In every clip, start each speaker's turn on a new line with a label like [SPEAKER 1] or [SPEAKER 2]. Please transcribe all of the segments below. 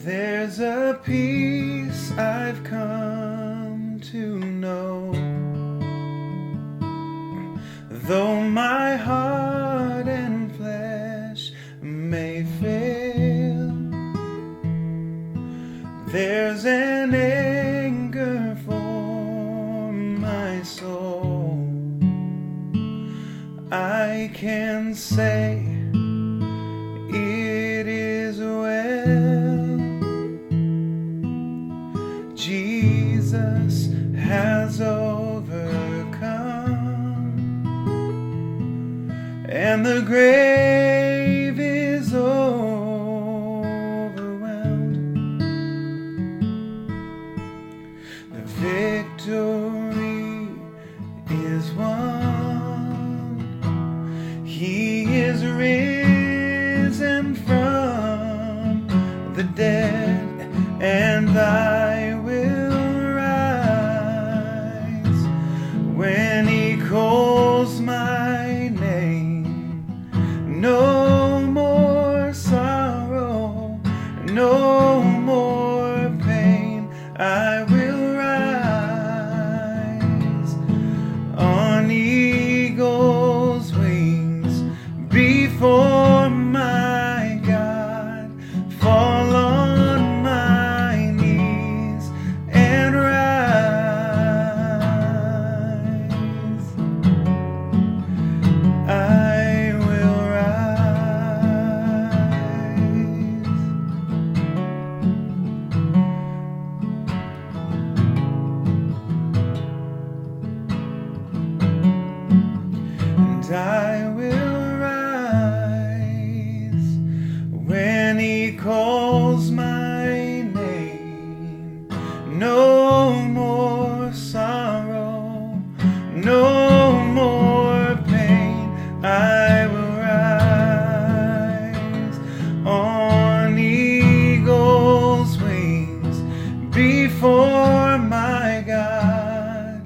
[SPEAKER 1] There's a peace I've come to know, though my heart and flesh may fail. There's an anchor for my soul. I can say it is well. Jesus has overcome, and the grave is overwhelmed. The victory is won. He is risen from the dead, and I will rise when He calls my name. No more sorrow, no more pain. I will rise on eagle's wings before my God. Fall on my knees and rise. I will rise. And I will rise when He calls my name. No more sorrow, no more pain. I will rise on eagle's wings before my God.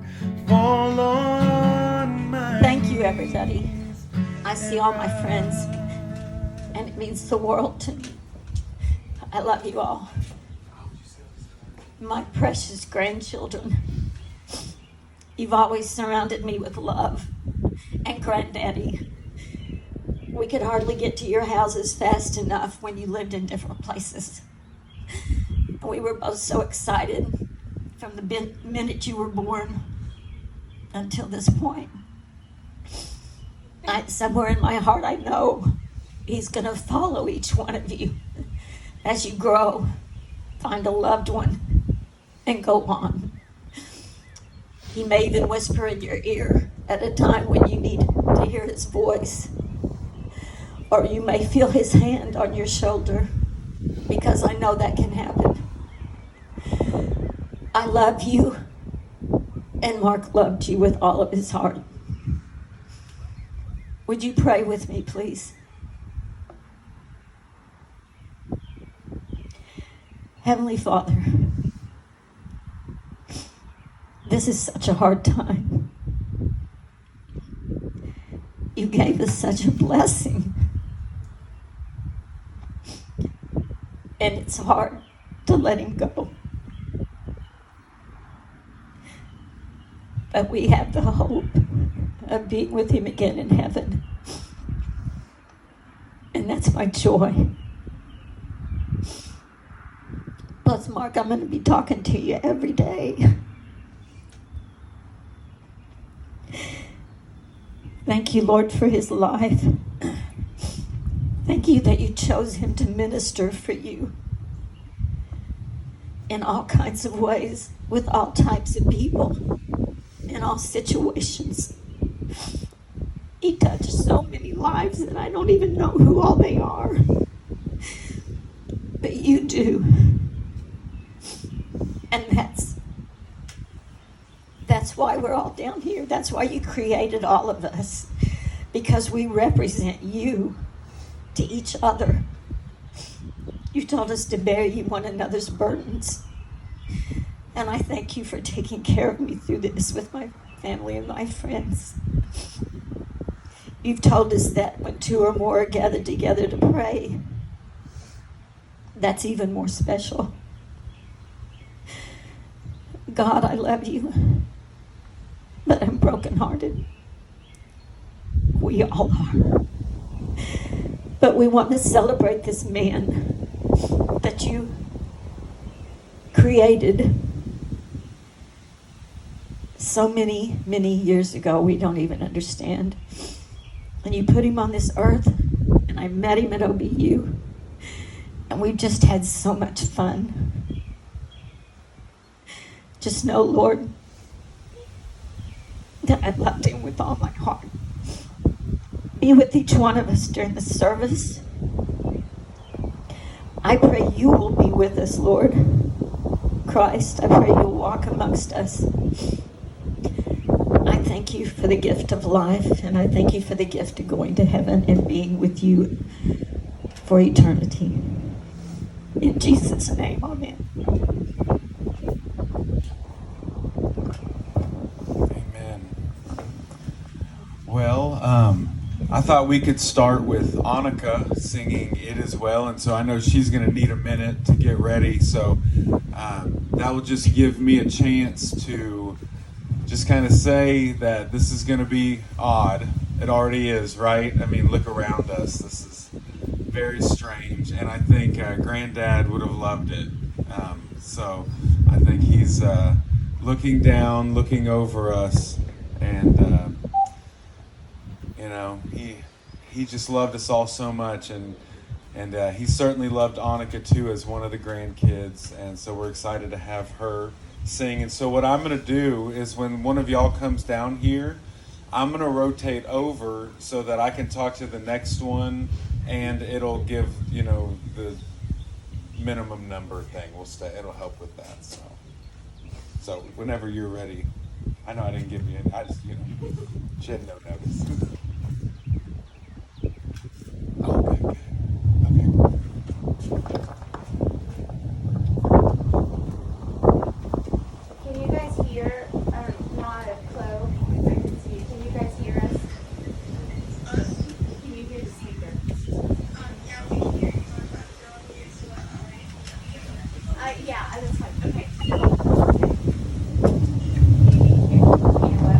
[SPEAKER 1] Fall on my
[SPEAKER 2] Thank you, everybody. I see all my friends, and it means the world to me. I love you all. My precious grandchildren, you've always surrounded me with love. And Granddaddy, we could hardly get to your houses fast enough when you lived in different places. And we were both so excited from the minute you were born until this point. Somewhere in my heart, I know He's going to follow each one of you as you grow, find a loved one, and go on. He may even whisper in your ear at a time when you need to hear His voice, or you may feel His hand on your shoulder, because I know that can happen. I love you, and Mark loved you with all of his heart. Would you pray with me, please? Heavenly Father, this is such a hard time. You gave us such a blessing. And it's hard to let Him go. But we have the hope of being with Him again in heaven. And that's my joy. Plus, Mark, I'm going to be talking to you every day. Thank you, Lord, for his life. Thank you that you chose him to minister for you in all kinds of ways, with all types of people, in all situations. He touched so many lives that I don't even know who all they are. But you do. And that's why we're all down here. That's why you created all of us. Because we represent you to each other. You told us to bear you one another's burdens. And I thank you for taking care of me through this with my family and my friends. You've told us that when two or more are gathered together to pray, that's even more special. God, I love you, but I'm brokenhearted. We all are. But we want to celebrate this man that you created so many, many years ago. We don't even understand. And you put him on this earth, and I met him at OBU, and we've just had so much fun. Just know, Lord, that I loved him with all my heart. Be with each one of us during the service. I pray you will be with us, Lord Christ. I pray you'll walk amongst us. I thank you for the gift of life, and I thank you for the gift of going to heaven and being with you for eternity. In Jesus' name, amen.
[SPEAKER 1] Well, I thought we could start with Annika singing It As Well, and so I know she's going to need a minute to get ready, so that will just give me a chance to just kind of say that this is going to be odd. It already is, right? I mean, look around us. This is very strange, and I think Granddad would have loved it. So I think he's looking down, looking over us, and you know, he just loved us all so much, and he certainly loved Annika too as one of the grandkids, and so we're excited to have her sing. And so what I'm going to do is when one of y'all comes down here, I'm going to rotate over so that I can talk to the next one, and it'll give, you know, the minimum number thing. It'll help with that. So whenever you're ready. I know I didn't give you I just, you know, she had no notice. Okay, good. Okay.
[SPEAKER 3] Can you guys hear? Not a Chloe. I can see you. Can you guys hear us? Can you hear the speaker?
[SPEAKER 4] Yeah, we can hear you.
[SPEAKER 3] Yeah, that's fine. Okay. Maybe you know what?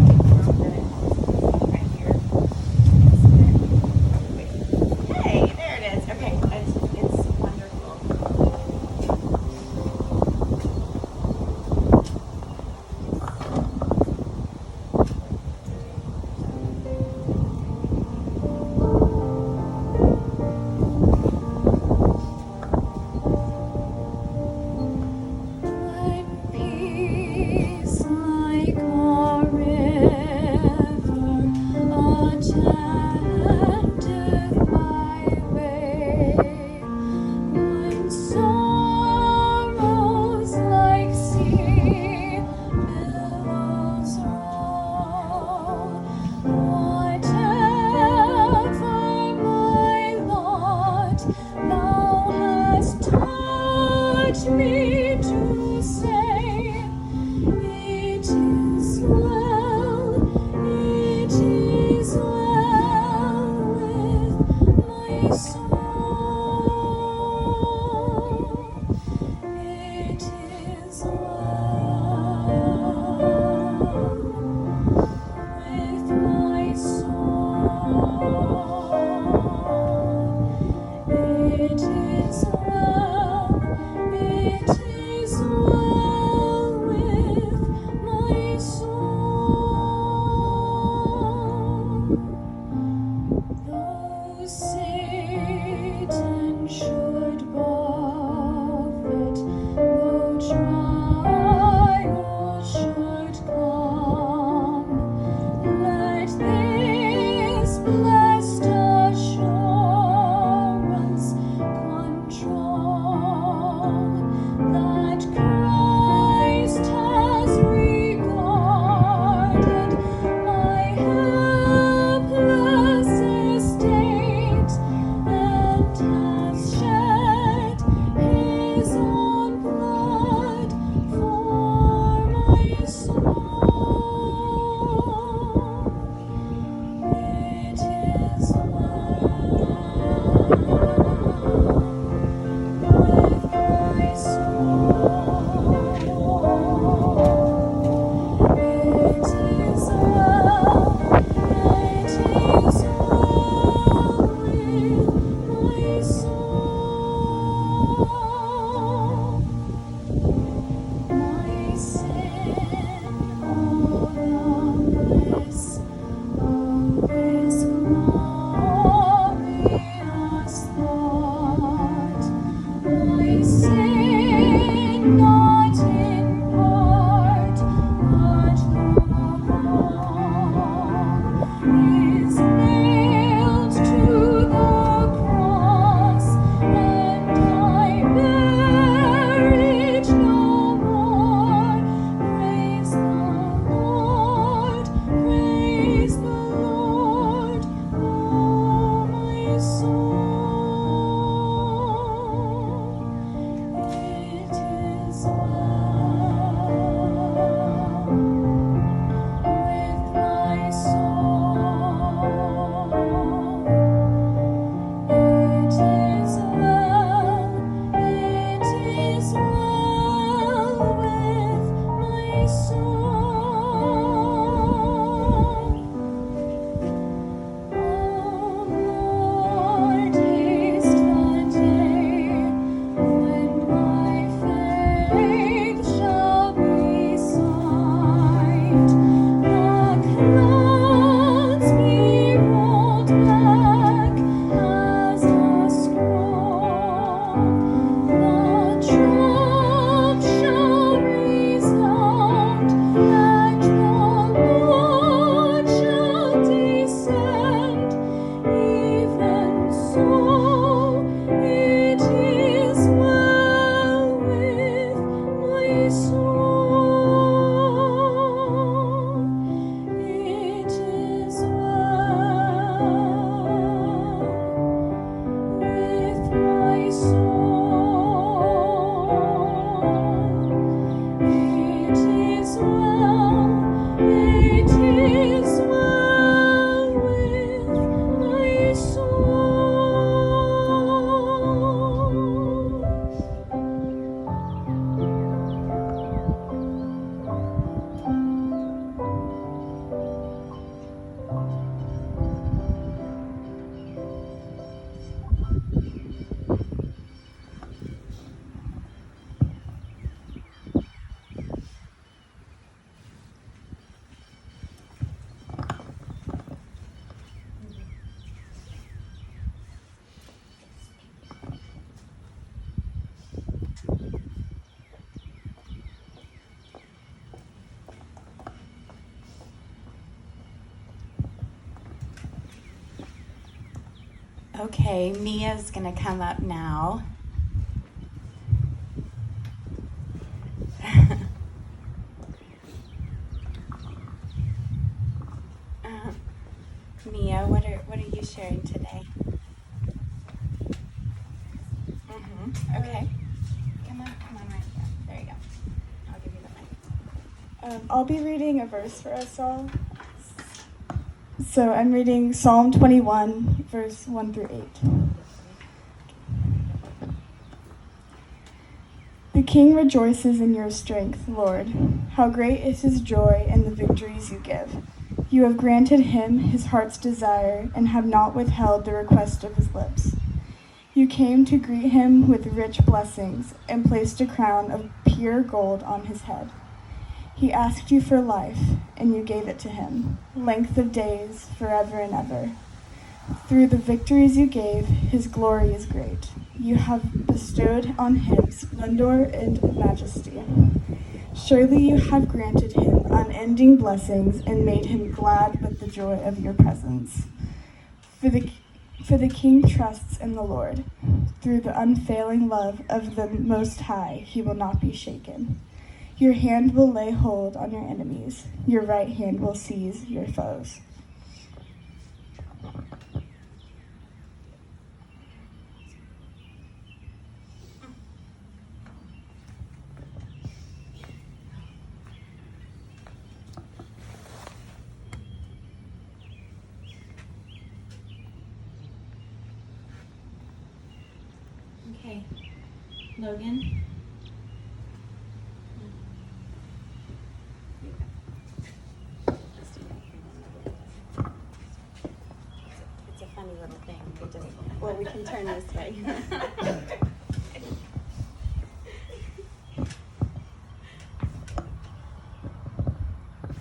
[SPEAKER 3] Right here. Hey, there it is. Okay, it's wonderful.
[SPEAKER 4] Peace like a river attendeth my way, when sorrows like sea billows roll, whatever my lot, thou hast taught me to say, it is well with my soul. It is well with my soul. It is well, it is
[SPEAKER 5] Okay, Mia's gonna come up now. Mia, what are you sharing today? Okay. Come on right here. There you go. I'll give you the mic.
[SPEAKER 6] I'll be reading a verse for us all. So I'm reading Psalm 21, verse 1 through 8. The king rejoices in your strength, Lord. How great is his joy in the victories you give. You have granted him his heart's desire and have not withheld the request of his lips. You came to greet him with rich blessings and placed a crown of pure gold on his head. He asked you for life, and you gave it to him, length of days, forever and ever. Through the victories you gave, his glory is great. You have bestowed on him splendor and majesty. Surely you have granted him unending blessings and made him glad with the joy of your presence. For the king trusts in the Lord. Through the unfailing love of the Most High, he will not be shaken. Your hand will lay hold on your enemies. Your right hand will seize your foes.
[SPEAKER 5] Okay. Logan? It's a funny little thing. Well, we can turn this way.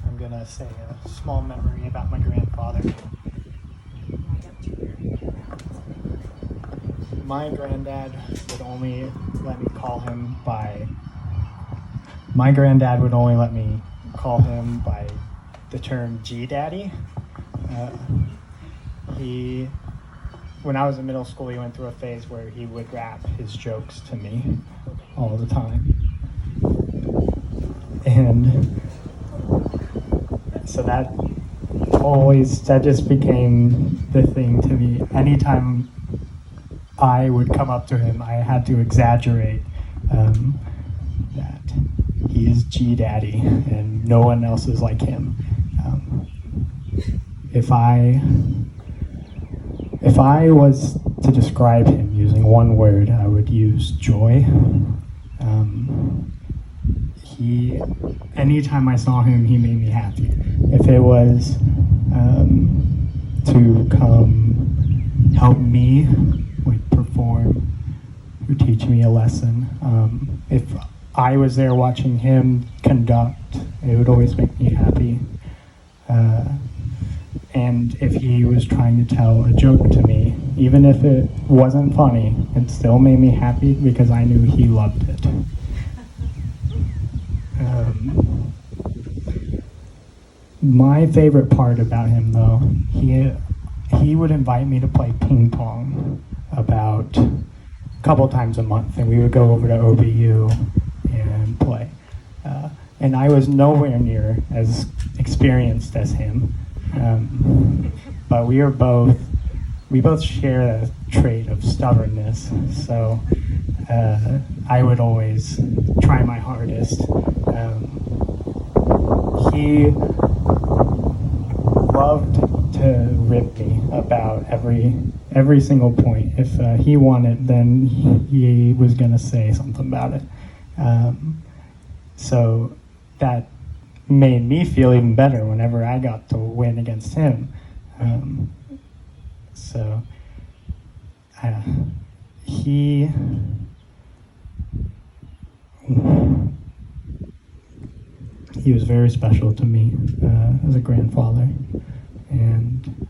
[SPEAKER 7] I'm gonna say a small memory about my grandfather. My granddad would only let me call him by. My granddad would only let me call him by the term G Daddy. When I was in middle school, he went through a phase where he would rap his jokes to me all the time, and so that just became the thing to me. Anytime I would come up to him, I had to exaggerate that he is G Daddy and no one else is like him. If I was to describe him using one word, I would use joy. Anytime I saw him, he made me happy. If it was to come help me, like perform or teach me a lesson, if I was there watching him conduct, it would always make me happy. And if he was trying to tell a joke to me, even if it wasn't funny, it still made me happy because I knew he loved it. My favorite part about him, though, he would invite me to play ping pong about a couple times a month, and we would go over to OBU and play. And I was nowhere near as experienced as him, but we both share a trait of stubbornness. So I would always try my hardest. He loved to rib me about every single point. If he won it, then he was going to say something about it. So that made me feel even better whenever I got to win against him. He was very special to me as a grandfather, and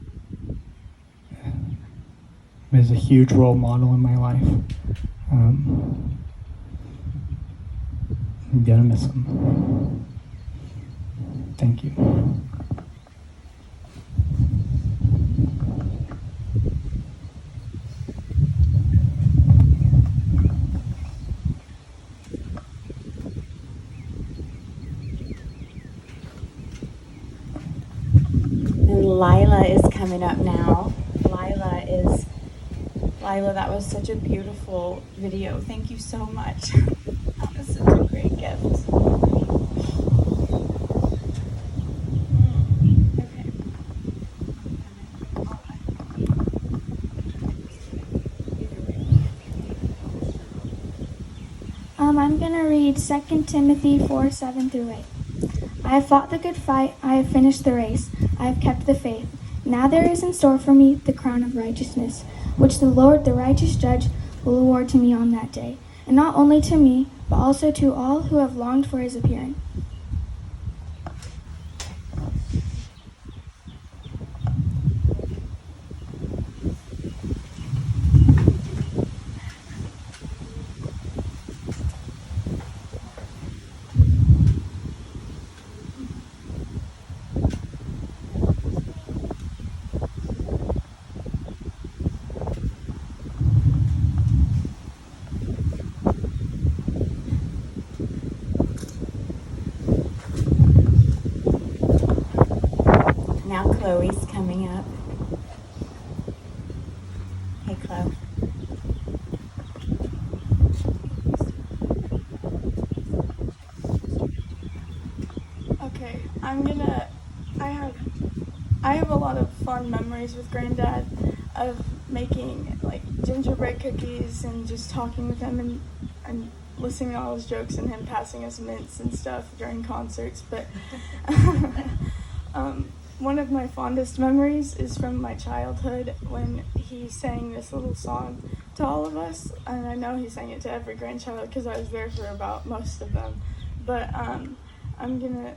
[SPEAKER 7] is a huge role model in my life. I'm gonna miss him. Thank you.
[SPEAKER 5] Lila is coming up now. Lila, that was such a beautiful video. Thank you so much. That was such a great gift. Okay.
[SPEAKER 8] I'm going to read 2 Timothy 4:7-8. I have fought the good fight, I have finished the race, I have kept the faith. Now there is in store for me the crown of righteousness, which the Lord, the righteous judge, will award to me on that day. And not only to me, but also to all who have longed for his appearing.
[SPEAKER 5] Now Chloe's coming up. Hey, Chloe.
[SPEAKER 6] Okay, I have a lot of fond memories with Granddad of making like gingerbread cookies and just talking with him and listening to all his jokes and him passing us mints and stuff during concerts. But one of my fondest memories is from my childhood when he sang this little song to all of us, and I know he sang it to every grandchild because I was there for about most of them. But I'm gonna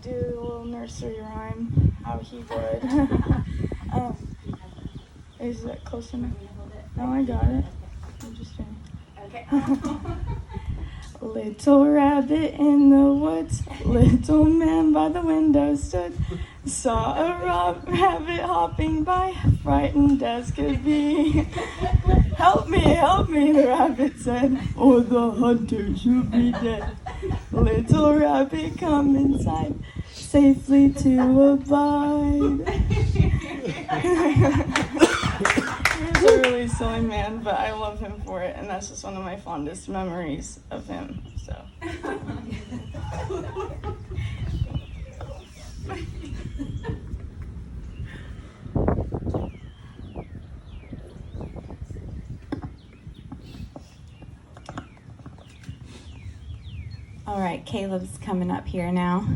[SPEAKER 6] do a little nursery rhyme how he would. Is that close enough? No, I got it. I'm just trying.
[SPEAKER 5] Okay.
[SPEAKER 6] Little rabbit in the woods, little man by the window stood, saw a rabbit hopping by, frightened as could be. Help me, the rabbit said, or the hunter should be dead. Little rabbit, come inside, safely to abide. He's a really silly man, but I love him for it, and that's just one of my fondest memories of him. So.
[SPEAKER 5] All right, Caleb's coming up here now.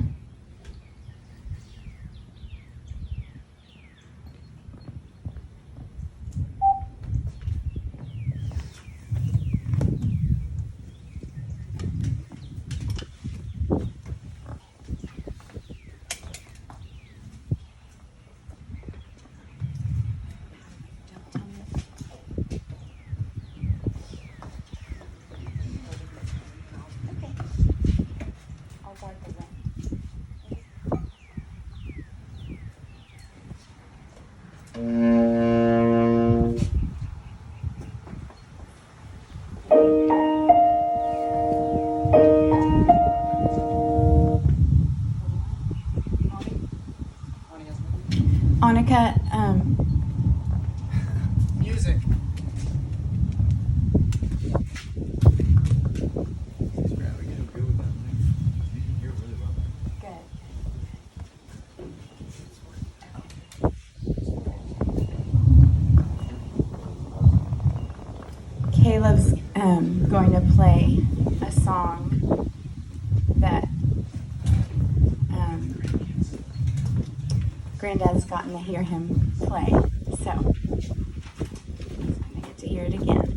[SPEAKER 5] Annika,
[SPEAKER 7] Music.
[SPEAKER 5] good. Caleb's going to play a song that Granddad's gotten to hear him play, so I get to hear it again.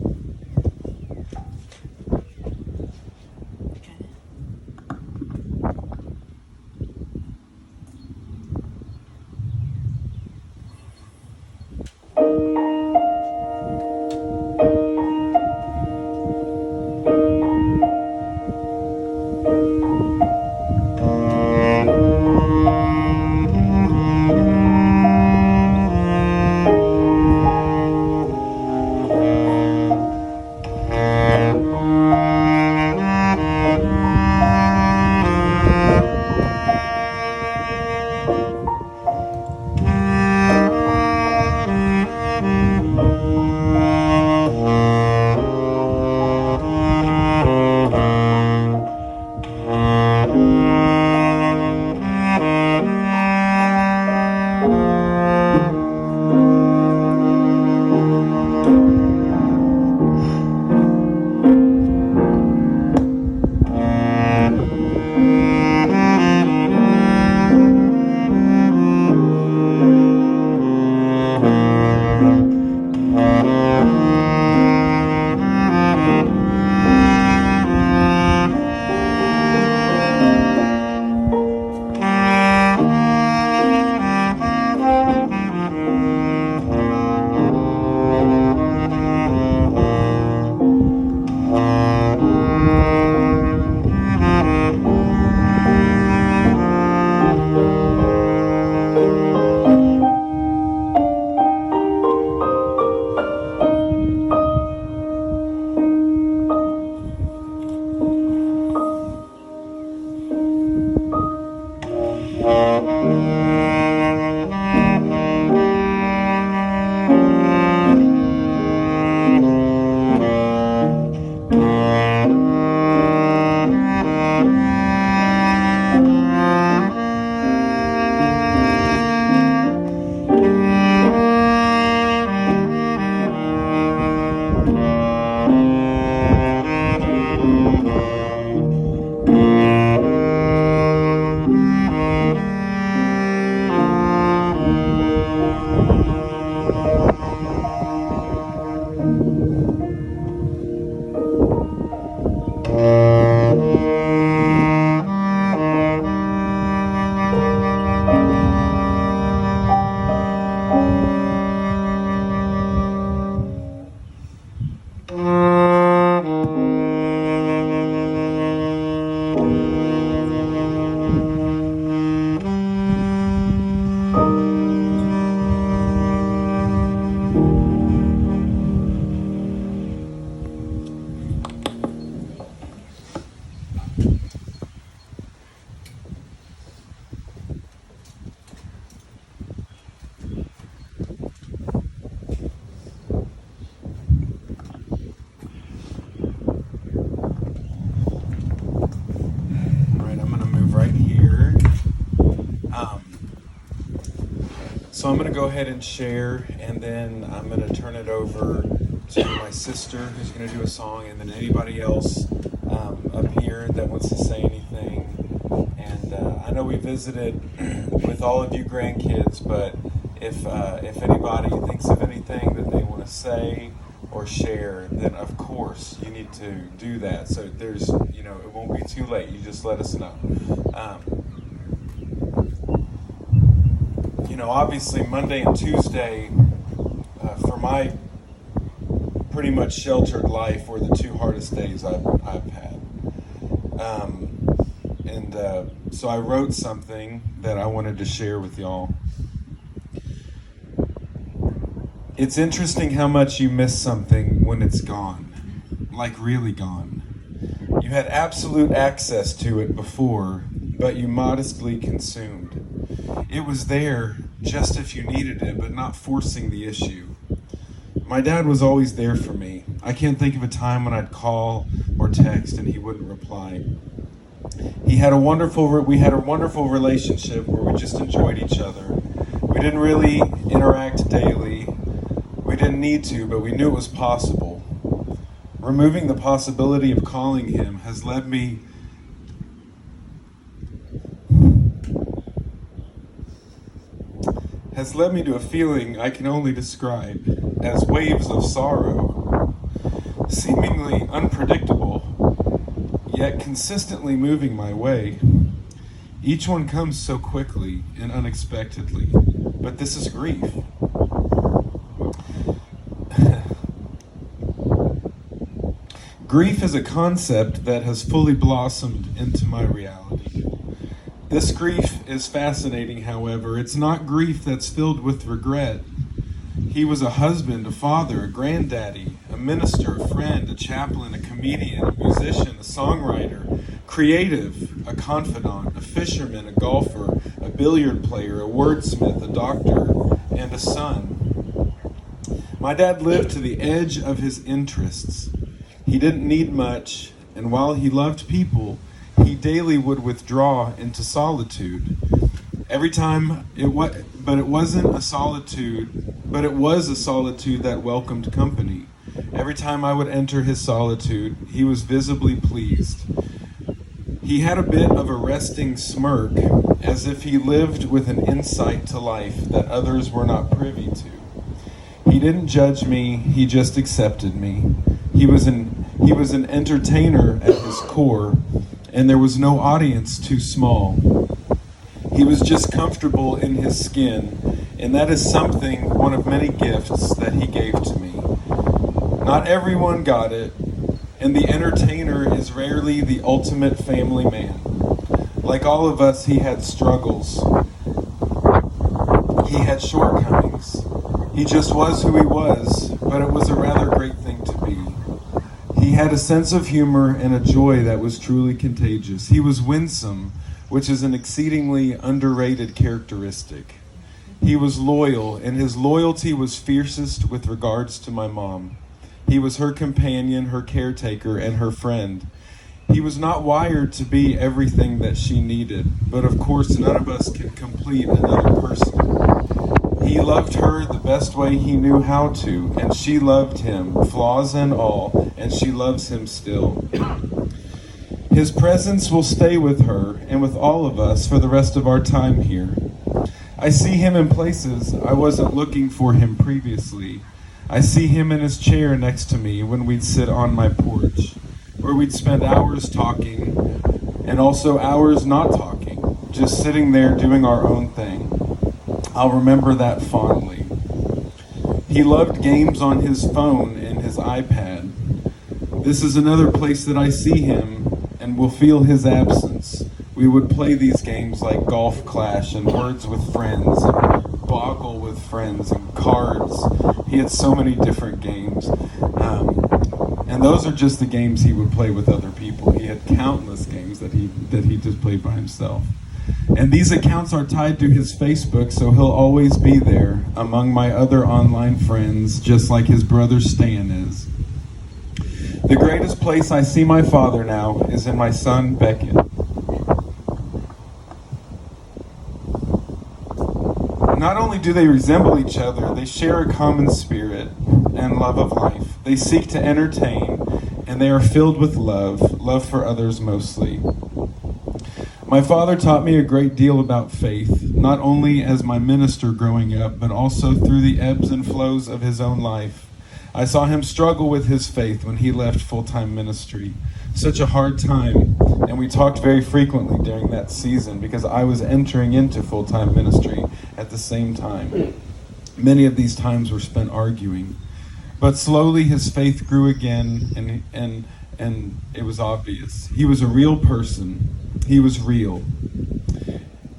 [SPEAKER 1] All right, I'm going to move right here. So I'm going to go ahead and share, and then I'm going to turn it over to my sister, who's going to do a song, and then anybody else up here that wants to say anything. And I know we visited with all of you grandkids, but if anybody thinks of anything that they want to say or share, then of course you need to do that. So there's, it won't be too late. You just let us know. Obviously Monday and Tuesday for my pretty much sheltered life were the two hardest days I've had. So I wrote something that I wanted to share with y'all. It's interesting how much you miss something when it's gone, like really gone. You had absolute access to it before, but you modestly consumed. It was there just if you needed it, but not forcing the issue. My dad was always there for me. I can't think of a time when I'd call or text and he wouldn't reply. We had a wonderful relationship where we just enjoyed each other. We didn't really interact daily. We didn't need to, but we knew it was possible. Removing the possibility of calling him has led me to a feeling I can only describe as waves of sorrow, seemingly unpredictable, yet consistently moving my way. Each one comes so quickly and unexpectedly, but this is grief. Grief is a concept that has fully blossomed into my reality. This grief is fascinating, however. It's not grief that's filled with regret. He was a husband, a father, a granddaddy, a minister, a friend, a chaplain, a comedian, a musician, a songwriter, creative, a confidant, a fisherman, a golfer, a billiard player, a wordsmith, a doctor, and a son. My dad lived to the edge of his interests. He didn't need much, and while he loved people, he daily would withdraw into solitude. Every time it was a solitude that welcomed company. Every time I would enter his solitude, he was visibly pleased. He had a bit of a resting smirk, as if he lived with an insight to life that others were not privy to. He didn't judge me, he just accepted me. He was an entertainer at his core, and there was no audience too small. He was just comfortable in his skin, and that is one of many gifts that he gave to me. Not everyone got it, and the entertainer is rarely the ultimate family man. Like all of us, he had struggles. He had shortcomings. He just was who he was, but it was a rather great thing to be. He had a sense of humor and a joy that was truly contagious. He was winsome, which is an exceedingly underrated characteristic. He was loyal, and his loyalty was fiercest with regards to my mom. He was her companion, her caretaker, and her friend. He was not wired to be everything that she needed, but of course none of us can complete another person. He loved her the best way he knew how to, and she loved him, flaws and all, and she loves him still. His presence will stay with her and with all of us for the rest of our time here. I see him in places I wasn't looking for him previously. I see him in his chair next to me when we'd sit on my porch. where we'd spend hours talking and also hours not talking, just sitting there doing our own thing. I'll remember that fondly. He loved games on his phone and his iPad. This is another place that I see him and will feel his absence. We would play these games like Golf Clash and Words with Friends, and Boggle with Friends, and Cards. He had so many different games. And those are just the games he would play with other people. He had countless games that he just played by himself. And these accounts are tied to his Facebook, so he'll always be there among my other online friends, just like his brother Stan is. The greatest place I see my father now is in my son Beckett. Not only do they resemble each other, they share a common spirit and love of life. They seek to entertain, and they are filled with love for others mostly. My father taught me a great deal about faith, not only as my minister growing up, but also through the ebbs and flows of his own life. I saw him struggle with his faith when he left full-time ministry. Such a hard time, and we talked very frequently during that season because I was entering into full-time ministry at the same time. Many of these times were spent arguing. But slowly his faith grew again, and it was obvious. He was a real person. He was real.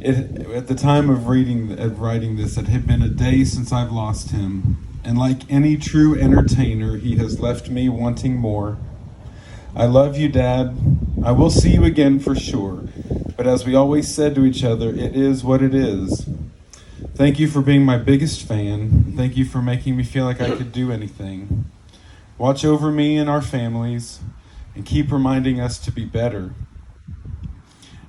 [SPEAKER 1] At the time of writing this, it had been a day since I've lost him. And like any true entertainer, he has left me wanting more. I love you, Dad. I will see you again for sure. But as we always said to each other, it is what it is. Thank you for being my biggest fan. Thank you for making me feel like I could do anything. Watch over me and our families, and keep reminding us to be better.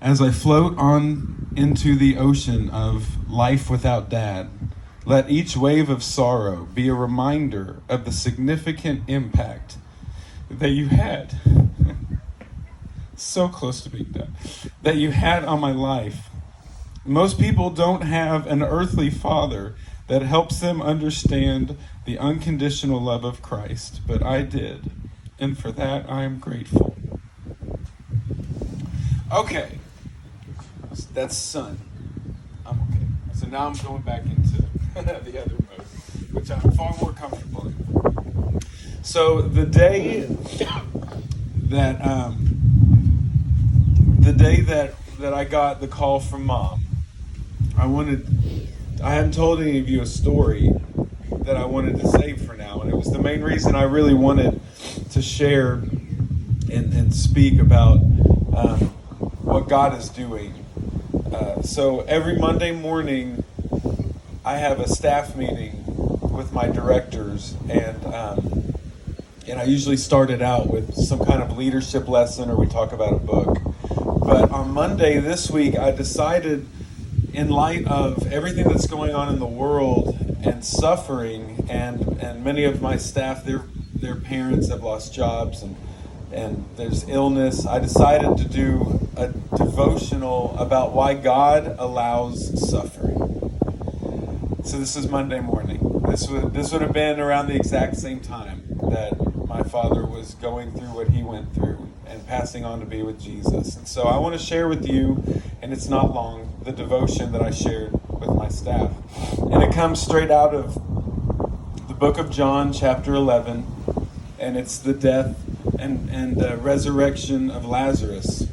[SPEAKER 1] As I float on into the ocean of life without Dad, let each wave of sorrow be a reminder of the significant impact that you had, so close to being done, that you had on my life. Most people don't have an earthly father that helps them understand the unconditional love of Christ, but I did, and for that I am grateful. Okay, that's son. I'm okay. So now I'm going back into the other mode, which I'm far more comfortable in. So the day that I got the call from Mom, I hadn't told any of you a story that I wanted to save for now, and it was the main reason I really wanted to share and speak about what God is doing. So every Monday morning, I have a staff meeting with my directors, and I usually start it out with some kind of leadership lesson, or we talk about a book. But on Monday this week, I decided, in light of everything that's going on in the world and suffering, and many of my staff, their parents have lost jobs, and there's illness, I decided to do a devotional about why God allows suffering. So this is Monday morning. This would have been around the exact same time that my father was going through what he went through and passing on to be with Jesus. And so I want to share with you, and it's not long, the devotion that I shared with my staff. And it comes straight out of the book of John, chapter 11, and it's the death and resurrection of Lazarus.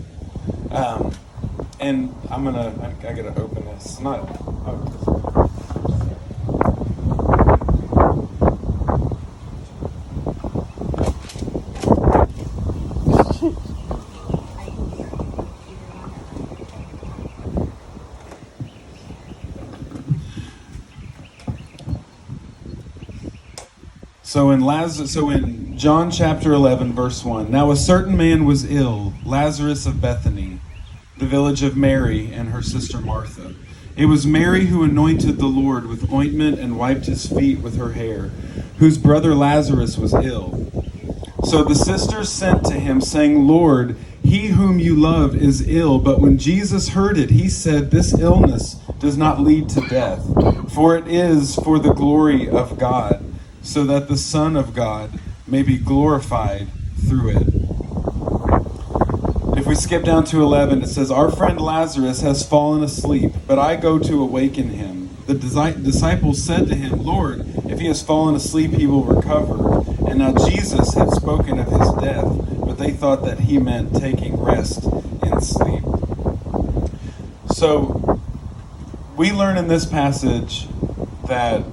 [SPEAKER 1] And I gotta open this. So in John chapter 11, verse 1, now a certain man was ill, Lazarus of Bethany, the village of Mary and her sister Martha. It was Mary who anointed the Lord with ointment and wiped his feet with her hair, whose brother Lazarus was ill. So the sisters sent to him, saying, Lord, he whom you love is ill. But when Jesus heard it, he said, this illness does not lead to death, for it is for the glory of God, so that the Son of God may be glorified through it. if we skip down to 11, it says, "Our friend Lazarus has fallen asleep, but I go to awaken him." The disciples said to him, "Lord, if he has fallen asleep, he will recover." And now Jesus had spoken of his death, but they thought that he meant taking rest in sleep. So we learn in this passage that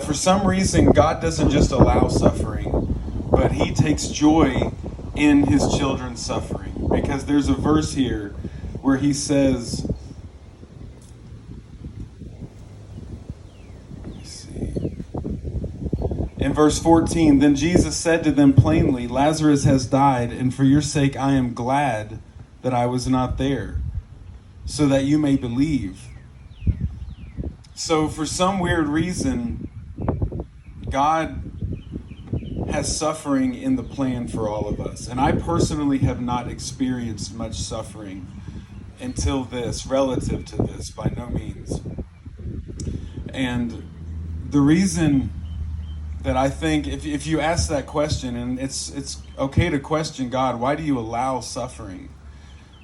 [SPEAKER 1] for some reason God doesn't just allow suffering, but he takes joy in his children's suffering. Because there's a verse here where he says, let me see. In verse 14, "Then Jesus said to them plainly, 'Lazarus has died, and for your sake I am glad that I was not there, so that you may believe.'" So for some weird reason, God has suffering in the plan for all of us. And I personally have not experienced much suffering until this, relative to this, by no means. And the reason that I think, if you ask that question, and it's okay to question God, why do you allow suffering?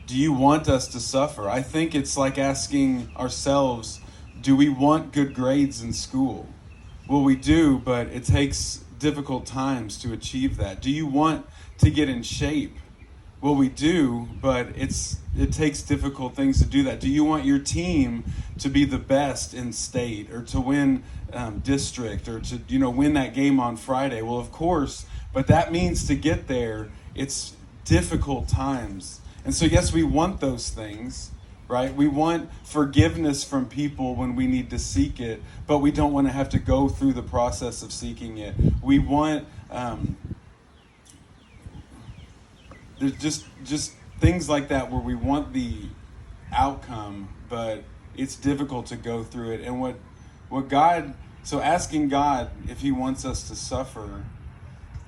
[SPEAKER 1] Do you want us to suffer? I think it's like asking ourselves, do we want good grades in school? Well, we do, but it takes difficult times to achieve that. Do you want to get in shape? Well, we do, but it takes difficult things to do that. Do you want your team to be the best in state, or to win district, or to win that game on Friday? Well, of course, but that means to get there, it's difficult times. And so, yes, we want those things, right? We want forgiveness from people when we need to seek it, but we don't want to have to go through the process of seeking it. We want there's just things like that where we want the outcome, but it's difficult to go through it. And so asking God if he wants us to suffer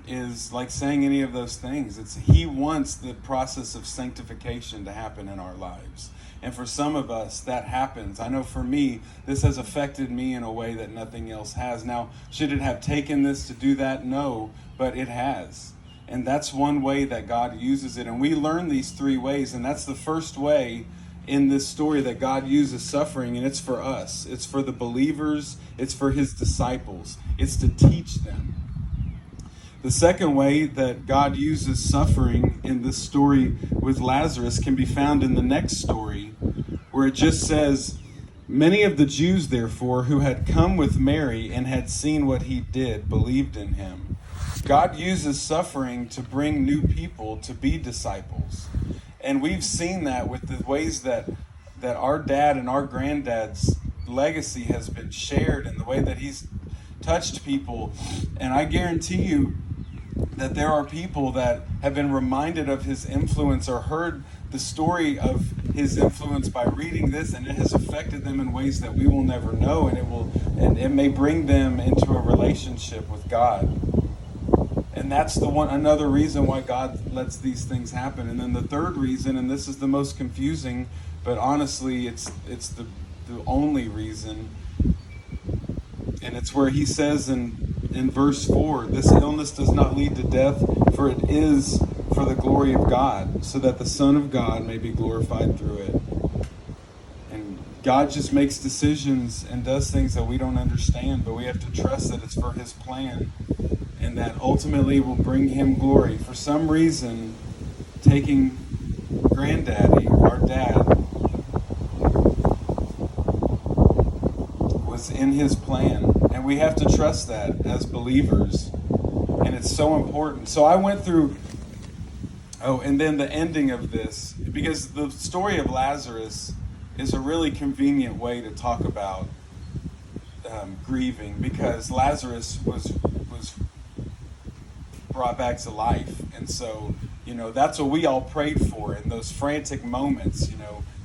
[SPEAKER 1] is like saying any of those things. He wants the process of sanctification to happen in our lives. And for some of us, that happens. I know for me, this has affected me in a way that nothing else has. Now, should it have taken this to do that? No, but it has. And that's one way that God uses it. And we learn these three ways. And that's the first way in this story that God uses suffering. And it's for us. It's for the believers. It's for his disciples. It's to teach them. The second way that God uses suffering in this story with Lazarus can be found in the next story, where it just says, "Many of the Jews, therefore, who had come with Mary and had seen what he did, believed in him." God uses suffering to bring new people to be disciples. And we've seen that with the ways that our dad and our granddad's legacy has been shared, and the way that he's touched people. And I guarantee you that there are people that have been reminded of his influence, or heard the story of his influence by reading this, and it has affected them in ways that we will never know, and it may bring them into a relationship with God. And that's another reason why God lets these things happen. And then the third reason, and this is the most confusing, but honestly it's the only reason, and it's where he says in verse 4, "This illness does not lead to death, for it is for the glory of God, so that the Son of God may be glorified through it." And God just makes decisions and does things that we don't understand, but we have to trust that it's for his plan, and that ultimately will bring him glory. For some reason, taking granddaddy, our dad, was in his plan. And we have to trust that as believers. And it's so important. So I went through, and then the ending of this, because the story of Lazarus is a really convenient way to talk about grieving, because Lazarus was brought back to life. And so, that's what we all prayed for in those frantic moments.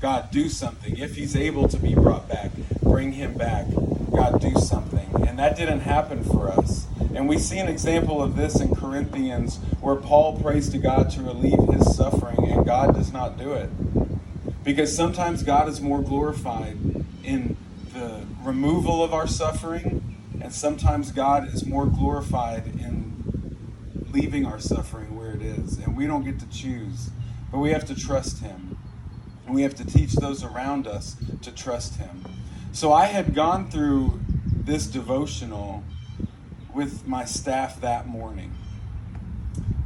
[SPEAKER 1] God, do something. If he's able to be brought back, bring him back. God, do something. And that didn't happen for us. And we see an example of this in Corinthians, where Paul prays to God to relieve his suffering, and God does not do it. Because sometimes God is more glorified in the removal of our suffering, and sometimes God is more glorified in leaving our suffering where it is. And we don't get to choose. but we have to trust him. And we have to teach those around us to trust him. So I had gone through this devotional with my staff that morning.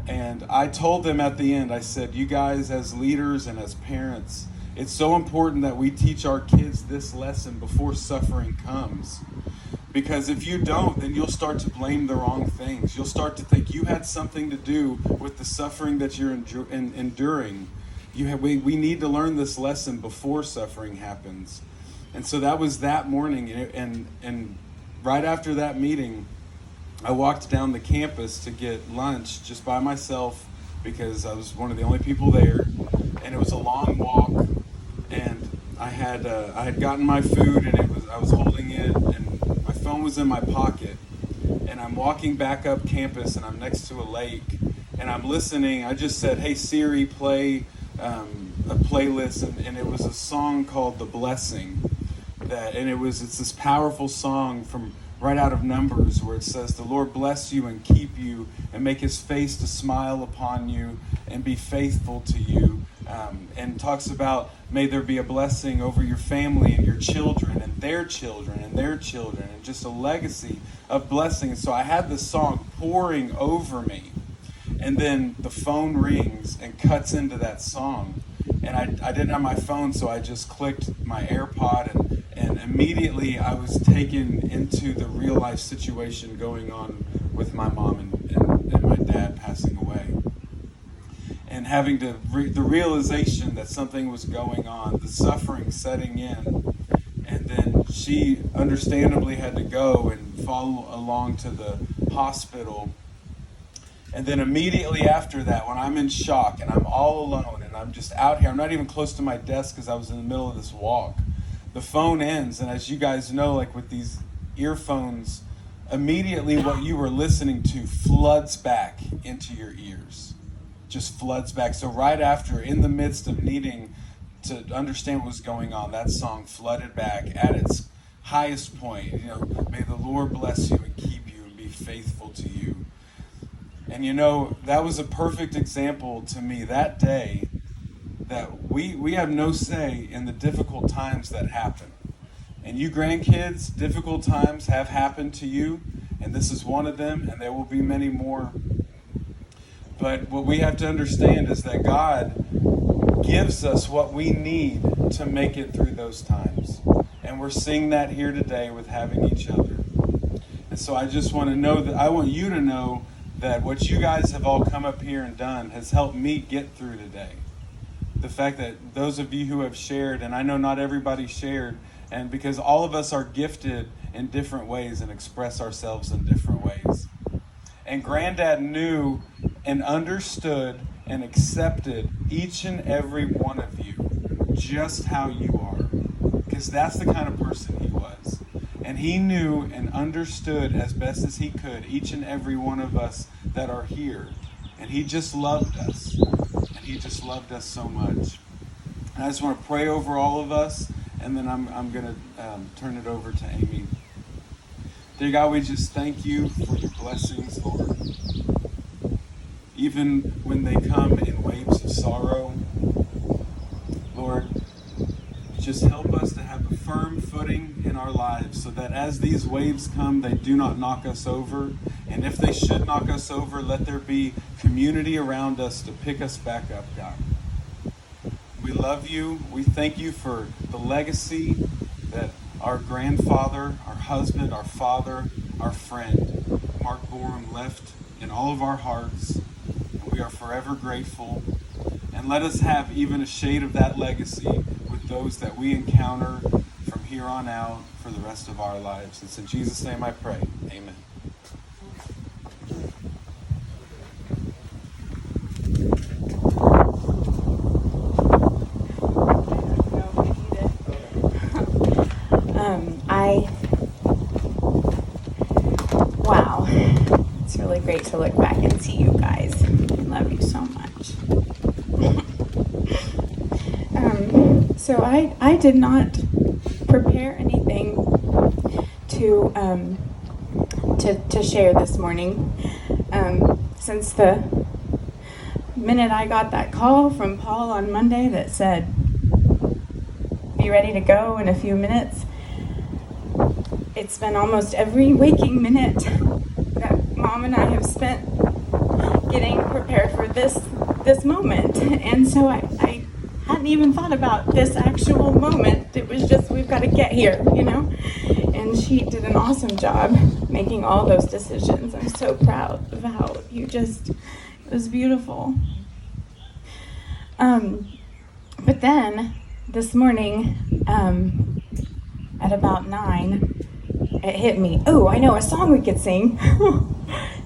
[SPEAKER 1] And I told them at the end, I said, you guys as leaders and as parents, it's so important that we teach our kids this lesson before suffering comes. Because if you don't, then you'll start to blame the wrong things. You'll start to think you had something to do with the suffering that you're enduring. We need to learn this lesson before suffering happens. And so that was that morning. And right after that meeting, I walked down the campus to get lunch just by myself because I was one of the only people there. And it was a long walk. And I had gotten my food, and I was holding it, and my phone was in my pocket. And I'm walking back up campus, and I'm next to a lake, and I'm listening. I just said, "Hey Siri, play a playlist," and it was a song called "The Blessing." It's this powerful song from right out of Numbers, where it says, "The Lord bless you and keep you, and make his face to smile upon you, and be faithful to you." And talks about, may there be a blessing over your family and your children and their children and their children, and just a legacy of blessing. And so I had this song pouring over me, and then the phone rings and cuts into that song. And I didn't have my phone, so I just clicked my AirPod, and immediately I was taken into the real life situation going on with my mom and my dad passing away. And having the realization that something was going on, the suffering setting in. And then she understandably had to go and follow along to the hospital. And then immediately after that, when I'm in shock and I'm all alone and I'm just out here, I'm not even close to my desk because I was in the middle of this walk, the phone ends. And as you guys know, like with these earphones, immediately what you were listening to floods back into your ears. Just floods back. So right after, in the midst of needing to understand what was going on, that song flooded back at its highest point. May the Lord bless you and keep you and be faithful to you. And that was a perfect example to me that day that we have no say in the difficult times that happen. And you grandkids, difficult times have happened to you, and this is one of them, and there will be many more. But what we have to understand is that God gives us what we need to make it through those times. And we're seeing that here today with having each other. And so I just want you to know that what you guys have all come up here and done has helped me get through today. The fact that those of you who have shared, and I know not everybody shared, and because all of us are gifted in different ways and express ourselves in different ways. And Granddad knew and understood and accepted each and every one of you just how you are, because that's the kind of person he was. And he knew and understood as best as he could each and every one of us that are here. And he just loved us. And he just loved us so much. And I just want to pray over all of us, and then I'm going to turn it over to Amy. Dear God, we just thank you for your blessings, Lord. Even when they come in waves of sorrow, Lord, just help us to have a firm footing in our lives so that as these waves come, they do not knock us over. And if they should knock us over, let there be community around us to pick us back up, God. We love you. We thank you for the legacy that our grandfather, our husband, our father, our friend, Mark Borum, left in all of our hearts. And we are forever grateful. And let us have even a shade of that legacy with those that we encounter from here on out for the rest of our lives. It's in Jesus' name I pray. Amen.
[SPEAKER 5] Wow, it's really great to look back and see you guys. I love you so much. So I did not prepare anything to share this morning, since the minute I got that call from Paul on Monday that said, be ready to go in a few minutes, it's been almost every waking minute that Mom and I have spent getting prepared for this moment. And so I hadn't even thought about this actual moment. It was just, we've got to get here, you know? And she did an awesome job making all those decisions. I'm so proud of how it was beautiful. But then this morning, at about 9, it hit me. Oh, I know a song we could sing.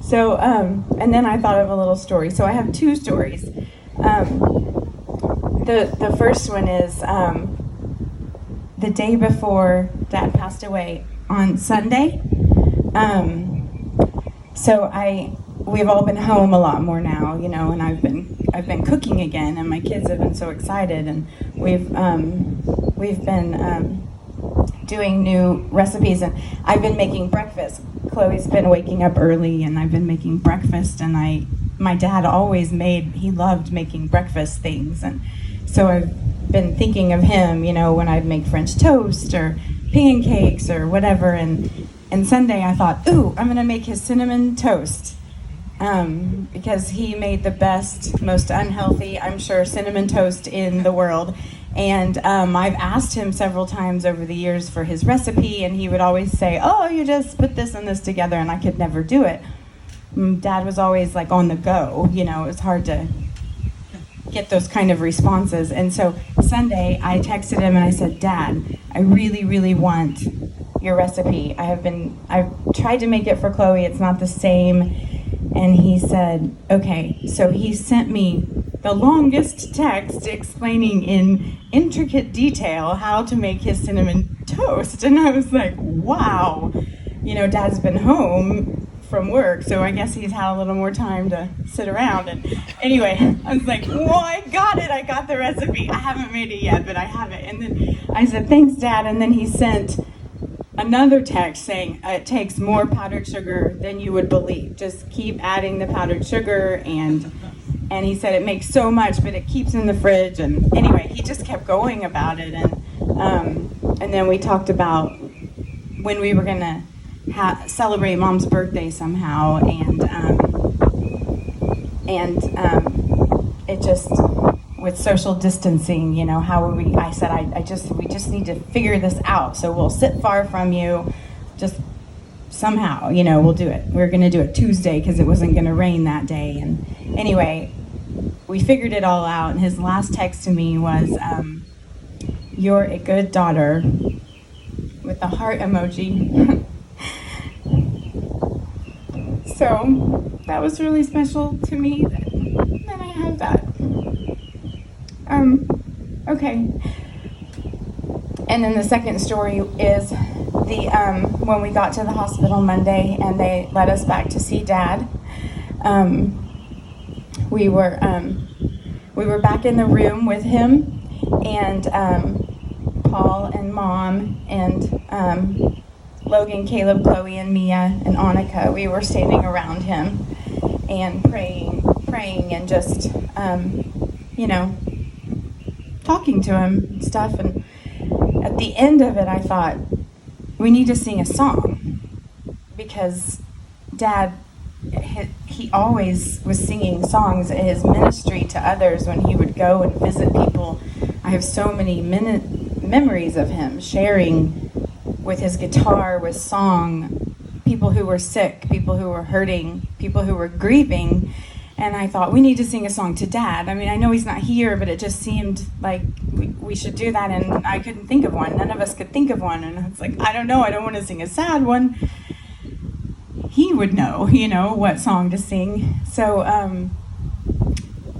[SPEAKER 5] So, and then I thought of a little story. So I have 2 stories. The first one is the day before Dad passed away on Sunday. So we've all been home a lot more now, you know, and I've been cooking again, and my kids have been so excited, and we've been doing new recipes, and I've been making breakfast. Chloe's been waking up early, and I've been making breakfast, and my dad he loved making breakfast things, and so I've been thinking of him, you know, when I'd make French toast or pancakes or whatever, and Sunday I thought, ooh, I'm gonna make his cinnamon toast, because he made the best, most unhealthy, I'm sure, cinnamon toast in the world. And I've asked him several times over the years for his recipe, and he would always say, oh, you just put this and this together, and I could never do it. Dad was always like on the go, you know, it was hard to get those kind of responses. And so Sunday I texted him and I said, Dad, I really, really want your recipe. I've tried to make it for Chloe, it's not the same. And he said, okay. So he sent me the longest text explaining in intricate detail how to make his cinnamon toast. And I was like, wow, you know, Dad's been home from work, so I guess he's had a little more time to sit around. And anyway, I was like, whoa, I got it. I got the recipe. I haven't made it yet, but I have it. And then I said, thanks, Dad. And then he sent another text saying, it takes more powdered sugar than you would believe. Just keep adding the powdered sugar, and he said it makes so much, but it keeps in the fridge. And anyway, he just kept going about it. And then we talked about when we were gonna celebrate Mom's birthday somehow, and it just, with social distancing, you know, how would we? I said, we just need to figure this out. So we'll sit far from you, just somehow, you know, we'll do it. We were going to do it Tuesday because it wasn't going to rain that day. And anyway, we figured it all out. And his last text to me was, "You're a good daughter," with the heart emoji. So that was really special to me that I have that. Okay. And then the second story is when we got to the hospital Monday and they led us back to see Dad. We were back in the room with him, and Paul and Mom and Logan, Caleb, Chloe, and Mia, and Annika. We were standing around him and praying and just, you know, talking to him and stuff. And at the end of it, I thought, we need to sing a song, because Dad, he always was singing songs in his ministry to others when he would go and visit people. I have so many memories of him sharing with his guitar, with song, people who were sick, people who were hurting, people who were grieving. And I thought, we need to sing a song to Dad. I mean, I know he's not here, but it just seemed like we should do that. And I couldn't think of one. None of us could think of one. And it's like, I don't know. I don't want to sing a sad one. He would know, you know, what song to sing. So, and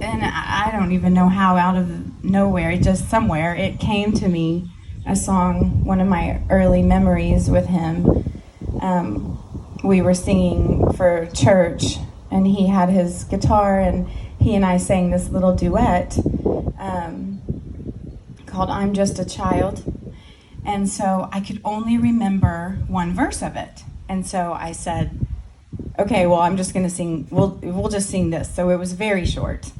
[SPEAKER 5] I don't even know how, out of nowhere, just somewhere, it came to me, a song, one of my early memories with him. We were singing for church, and he had his guitar, and he and I sang this little duet called I'm Just a Child. And so I could only remember one verse of it. And so I said, okay, well, I'm just going to sing, we'll just sing this. So it was very short.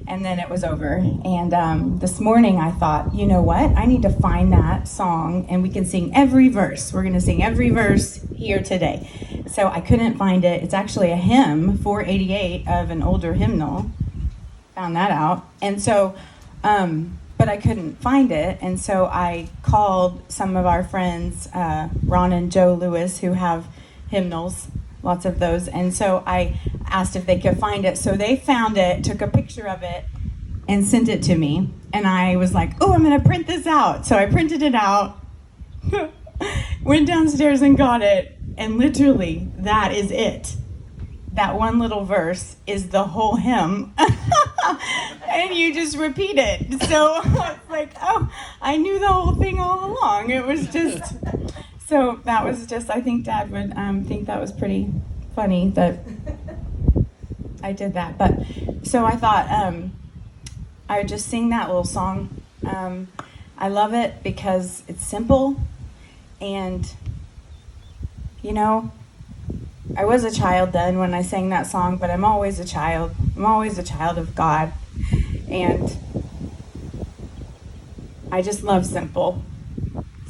[SPEAKER 5] And then it was over. And this morning I thought, you know what? I need to find that song and we can sing every verse. We're going to sing every verse here today. So I couldn't find it. It's actually a hymn, 488 of an older hymnal. Found that out. And so, but I couldn't find it. And so I called some of our friends, Ron and Joe Lewis, who have hymnals, lots of those. And so I asked if they could find it. So they found it, took a picture of it, and sent it to me. And I was like, oh, I'm going to print this out. So I printed it out, went downstairs and got it. And literally, that is it. That one little verse is the whole hymn. And you just repeat it. So it's like, oh, I knew the whole thing all along. It was just, so that was just, I think Dad would think that was pretty funny that I did that. But so I thought I would just sing that little song. I love it because it's simple. And, you know, I was a child then when I sang that song, but I'm always a child. I'm always a child of God. And I just love simple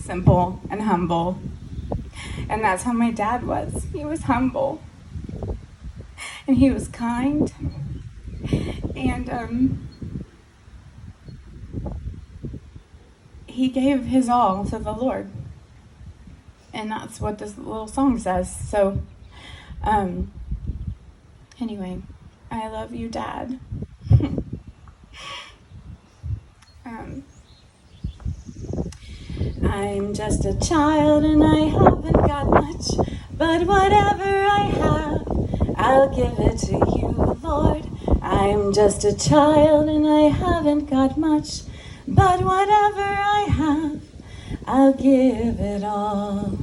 [SPEAKER 5] and humble. And that's how my dad was. He was humble. And he was kind. And he gave his all to the Lord. And that's what this little song says. So, anyway, I love you, Dad. I'm just a child and I haven't got much, but whatever I have, I'll give it to you, Lord. I'm just a child and I haven't got much, but whatever I have, I'll give it all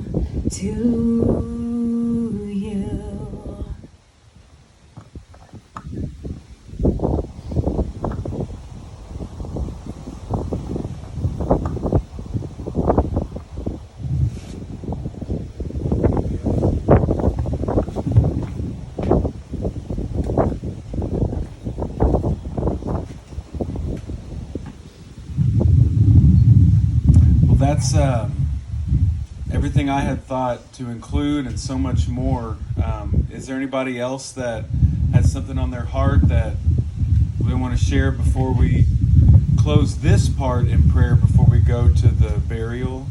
[SPEAKER 5] to you.
[SPEAKER 1] That's everything I had thought to include and so much more. Is there anybody else that has something on their heart that they want to share before we close this part in prayer, before we go to the burial?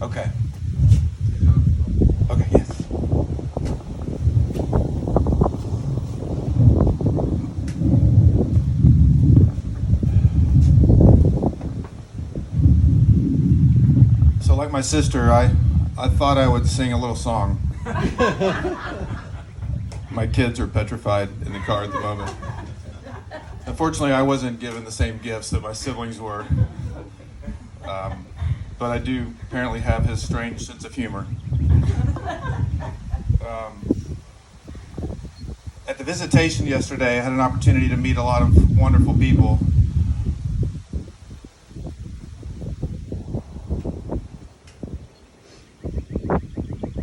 [SPEAKER 1] Okay. Okay, yes. So like my sister, I thought I would sing a little song. My kids are petrified in the car at the moment. Unfortunately, I wasn't given the same gifts that my siblings were. But I do apparently have his strange sense of humor. At the visitation yesterday, I had an opportunity to meet a lot of wonderful people.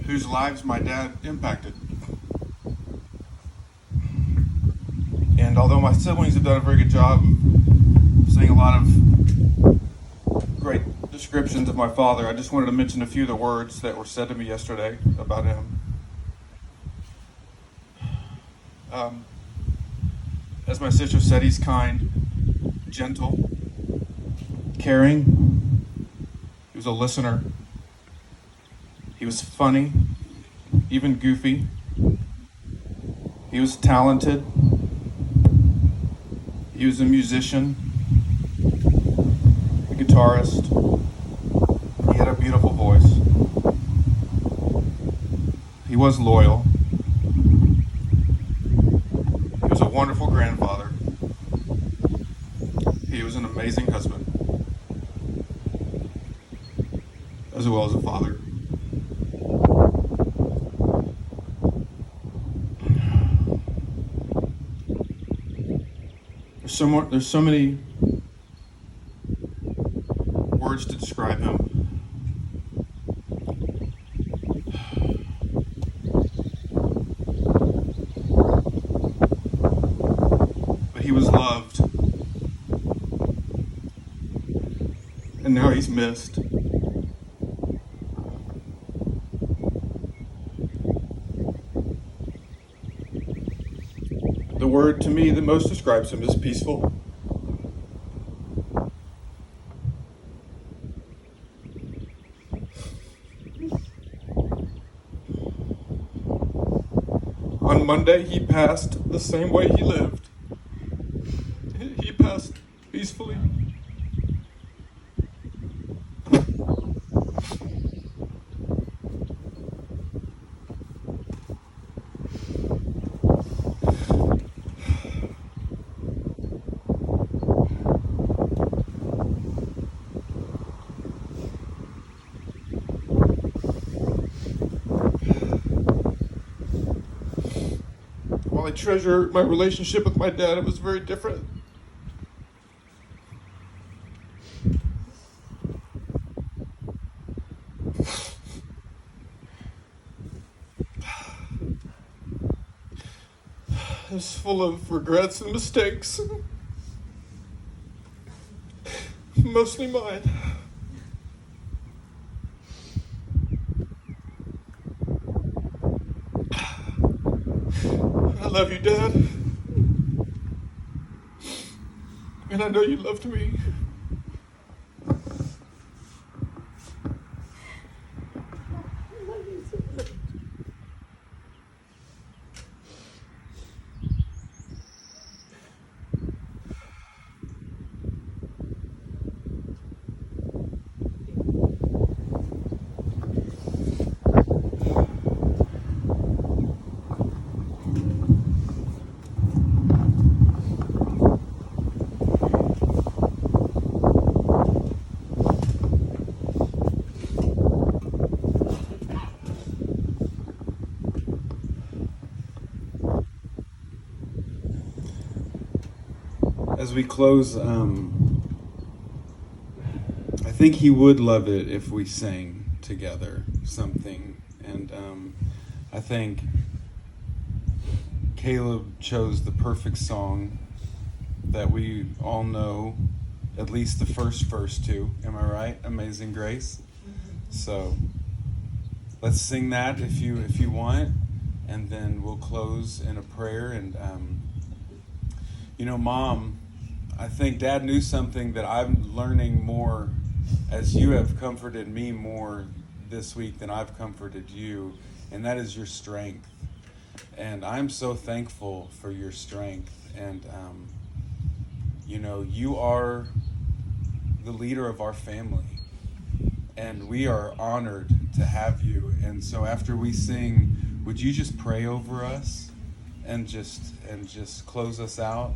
[SPEAKER 1] Whose lives my dad impacted. And although my siblings have done a very good job saying a lot of great descriptions of my father, I just wanted to mention a few of the words that were said to me yesterday about him. As my sister said, he's kind, gentle, caring. He was a listener. He was funny, even goofy. He was talented. He was a musician, a guitarist. He had a beautiful voice. He was loyal. He was a wonderful grandfather. He was an amazing husband, as well as a father. There's so many words to describe him.
[SPEAKER 9] he was loved. And now he's missed. The word to me that most describes him is peaceful. On Monday, he passed the same way he lived. He passed peacefully. While I treasure my relationship with my dad, it was very different. It was full of regrets and mistakes. Mostly mine. I love you, Dad. And I know you loved me.
[SPEAKER 1] As we close, I think he would love it if we sang together something. And I think Caleb chose the perfect song that we all know, at least the first verse to. Am I right? Amazing Grace. So let's sing that if you want, and then we'll close in a prayer. And Mom, I think Dad knew something that I'm learning more as you have comforted me more this week than I've comforted you, and that is your strength. And I'm so thankful for your strength. And, you are the leader of our family, and we are honored to have you. And so after we sing, would you just pray over us and just close us out?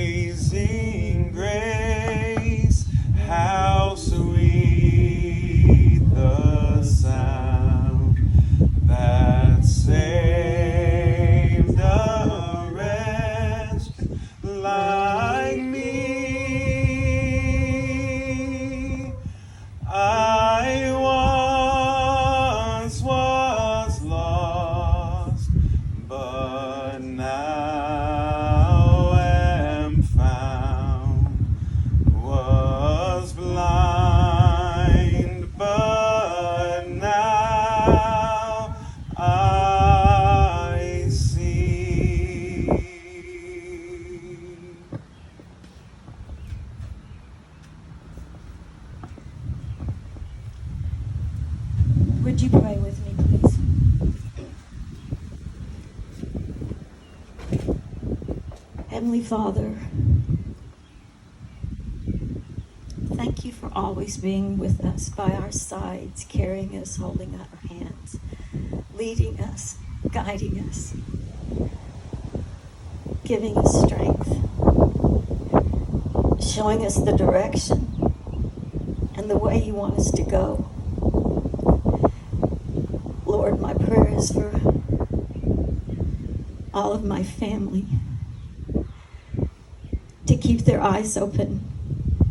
[SPEAKER 1] Amazing grace, how sweet the sound that saved a wretch like me. I once was lost, but now am found. Was blind, but now I see.
[SPEAKER 2] Would you pray with me, please? Heavenly Father, thank you for always being with us, by our sides, carrying us, holding our hands, leading us, guiding us, giving us strength, showing us the direction and the way you want us to go. Lord, my prayer is for all of my family to keep their eyes open,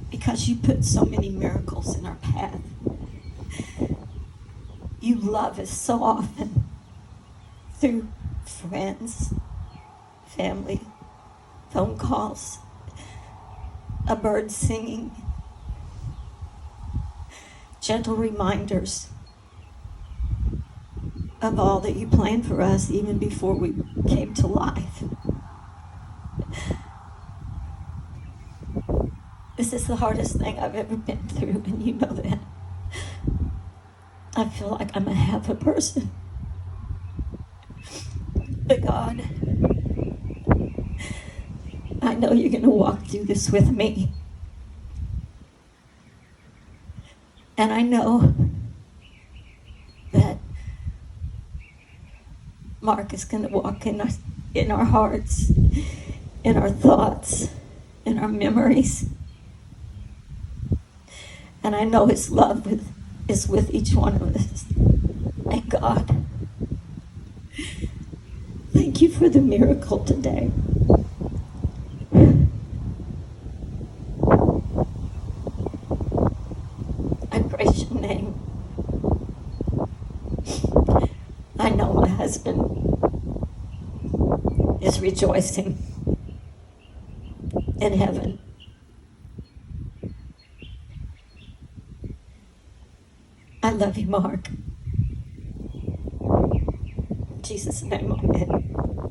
[SPEAKER 2] because you put so many miracles in our path. You love us so often through friends, family, phone calls, a bird singing, gentle reminders of all that you planned for us even before we came to life. This is the hardest thing I've ever been through, and you know that. I feel like I'm a half a person. But God, I know you're going to walk through this with me. And I know that Mark is going to walk in our hearts, in our thoughts, in our memories. And I know his love is with each one of us. And God, thank you for the miracle today. I praise your name. I know my husband is rejoicing in heaven. I love you, Mark. In Jesus' name, amen.